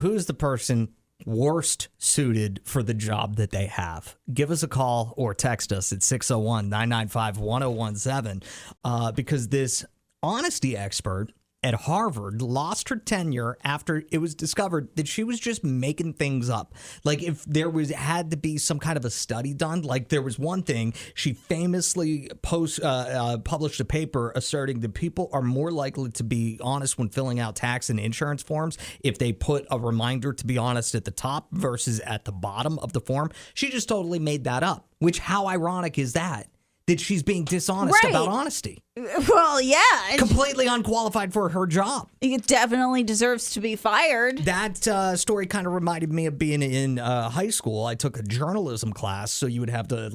Who's the person worst suited for the job that they have? Give us a call or text us at 601-995-1017 because this honesty expert at Harvard lost her tenure after it was discovered that she was just making things up. Like if there had to be some kind of a study done, like there was one thing, she famously published a paper asserting that people are more likely to be honest when filling out tax and insurance forms if they put a reminder to be honest at the top versus at the bottom of the form. She just totally made that up, which how ironic is that? That she's being dishonest about honesty. Well, yeah. Completely unqualified for her job. It definitely deserves to be fired. That story kind of reminded me of being in high school. I took a journalism class, so you would have to,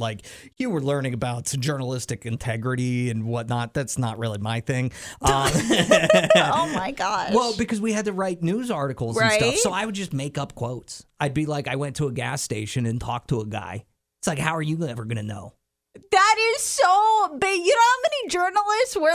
you were learning about journalistic integrity and whatnot. That's not really my thing. Oh, my gosh. Well, because we had to write news articles and stuff, so I would just make up quotes. I'd be like, I went to a gas station and talked to a guy. It's like, how are you ever going to know? That is so big. You know how many journalists were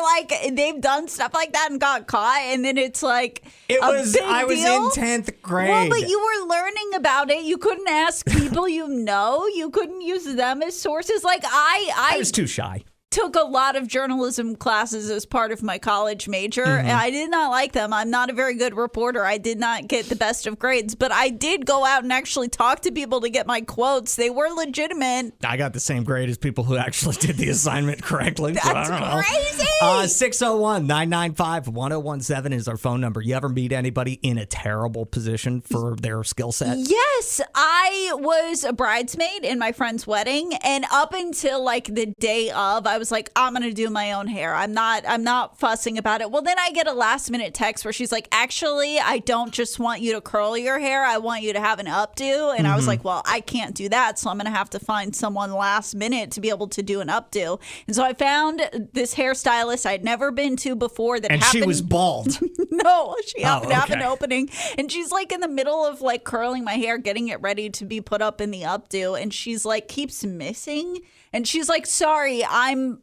they've done stuff like that and got caught, and then it's like I was in 10th grade. Well, but you were learning about it. You couldn't ask people you know. You couldn't use them as sources. I was too shy. Took a lot of journalism classes as part of my college major, and I did not like them. I'm not a very good reporter. I did not get the best of grades, but I did go out and actually talk to people to get my quotes. They were legitimate. I got the same grade as people who actually did the assignment correctly. That's crazy. 601-995-1017 is our phone number. You ever meet anybody in a terrible position for their skill set? Yes. I was a bridesmaid in my friend's wedding, and up until the day of, I was like, I'm going to do my own hair. I'm not fussing about it. Well, then I get a last minute text where she's like, actually, I don't just want you to curl your hair. I want you to have an updo. And I was like, well, I can't do that. So I'm going to have to find someone last minute to be able to do an updo. And so I found this hairstylist I'd never been to before and she was bald. No, she happened to have an opening. And she's in the middle of curling my hair, getting it ready to be put up in the updo. And she's keeps missing. And she's like, sorry, I'm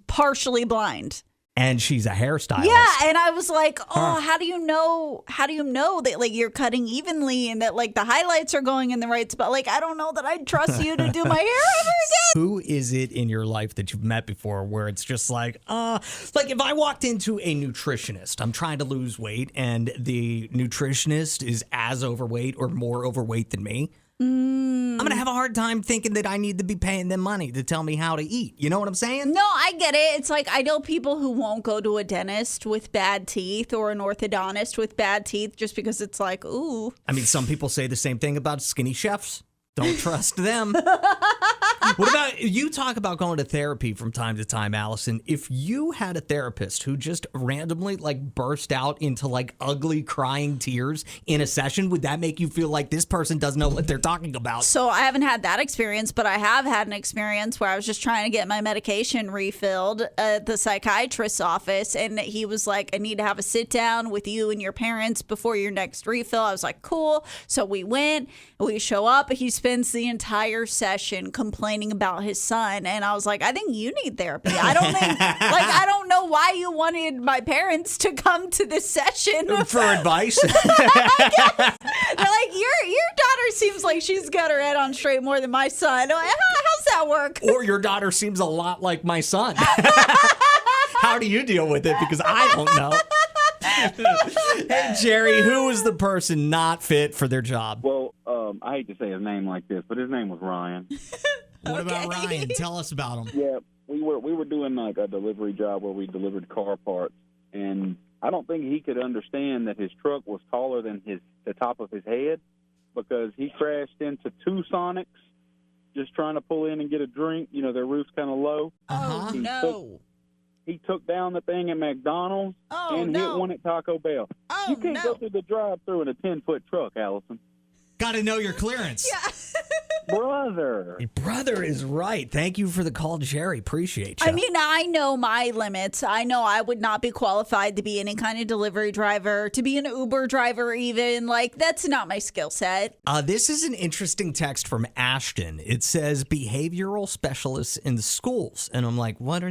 partially blind. And she's a hairstylist. Yeah, and I was like, oh, how do you know that you're cutting evenly and that the highlights are going in the right spot? I don't know that I'd trust you to do my hair ever again. Who is it in your life that you've met before where it's just if I walked into a nutritionist, I'm trying to lose weight, and the nutritionist is as overweight or more overweight than me, I'm going to have a hard time thinking that I need to be paying them money to tell me how to eat. You know what I'm saying? No, I get it. It's I know people who won't go to a dentist with bad teeth or an orthodontist with bad teeth just because it's ooh. I mean, some people say the same thing about skinny chefs. Don't trust them. What about, you talk about going to therapy from time to time, Allison. If you had a therapist who just randomly burst out into ugly crying tears in a session, would that make you feel like this person doesn't know what they're talking about? So I haven't had that experience, but I have had an experience where I was just trying to get my medication refilled at the psychiatrist's office, and he was like, I need to have a sit down with you and your parents before your next refill. I was like, cool. So we went, we show up, he spends the entire session complaining about his son, and I was like, I think you need therapy. I don't think I don't know why you wanted my parents to come to this session for advice. I guess. They're your daughter seems like she's got her head on straight more than my son. How's that work? Or your daughter seems a lot like my son. How do you deal with it? Because I don't know. Hey, Jerry, who was the person not fit for their job? Well, I hate to say his name like this, but his name was Ryan. What about Ryan? Tell us about him. Yeah, we were doing a delivery job where we delivered car parts, and I don't think he could understand that his truck was taller than the top of his head, because he crashed into two Sonics just trying to pull in and get a drink. Their roof's kind of low. Oh, no. He took down the thing at McDonald's hit one at Taco Bell. Oh, you can't go through the drive-thru in a 10-foot truck, Allison. Got to know your clearance. Yeah. brother. Your brother is right. Thank you for the call, Jerry. Appreciate you. I mean, I know my limits. I know I would not be qualified to be any kind of delivery driver, to be an Uber driver even. Like, that's not my skill set. This is an interesting text from Ashton. It says behavioral specialists in the schools. And I'm like, what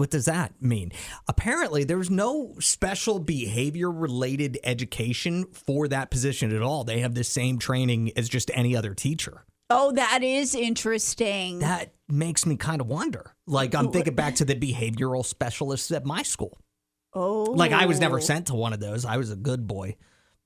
does that mean? Apparently, there's no special behavior-related education for that position at all. They have the same training as just any other teacher. Oh, that is interesting. That makes me kind of wonder. Like, I'm thinking back to the behavioral specialists at my school. Oh. Like, I was never sent to one of those. I was a good boy.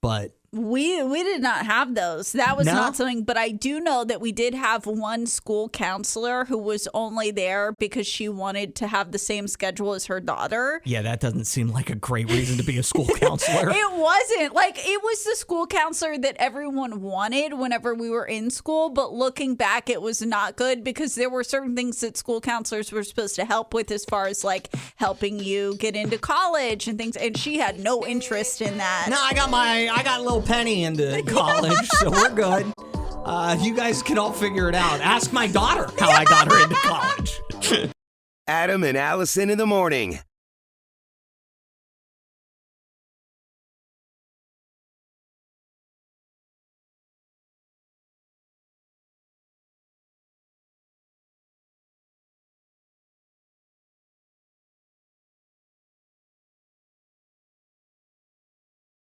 But we did not have those. That was No? not something, but I do know that we did have one school counselor who was only there because she wanted to have the same schedule as her daughter. yeah, that doesn't seem like a great reason to be a school counselor. It wasn't. Like, it was the school counselor that everyone wanted whenever we were in school, but looking back, it was not good because there were certain things that school counselors were supposed to help with as far as, like, helping you get into college and things, and she had no interest in that. No, I got a little penny into college, so we're good. You guys can all figure it out. Ask my daughter how I got her into college. Adam and Allison in the morning.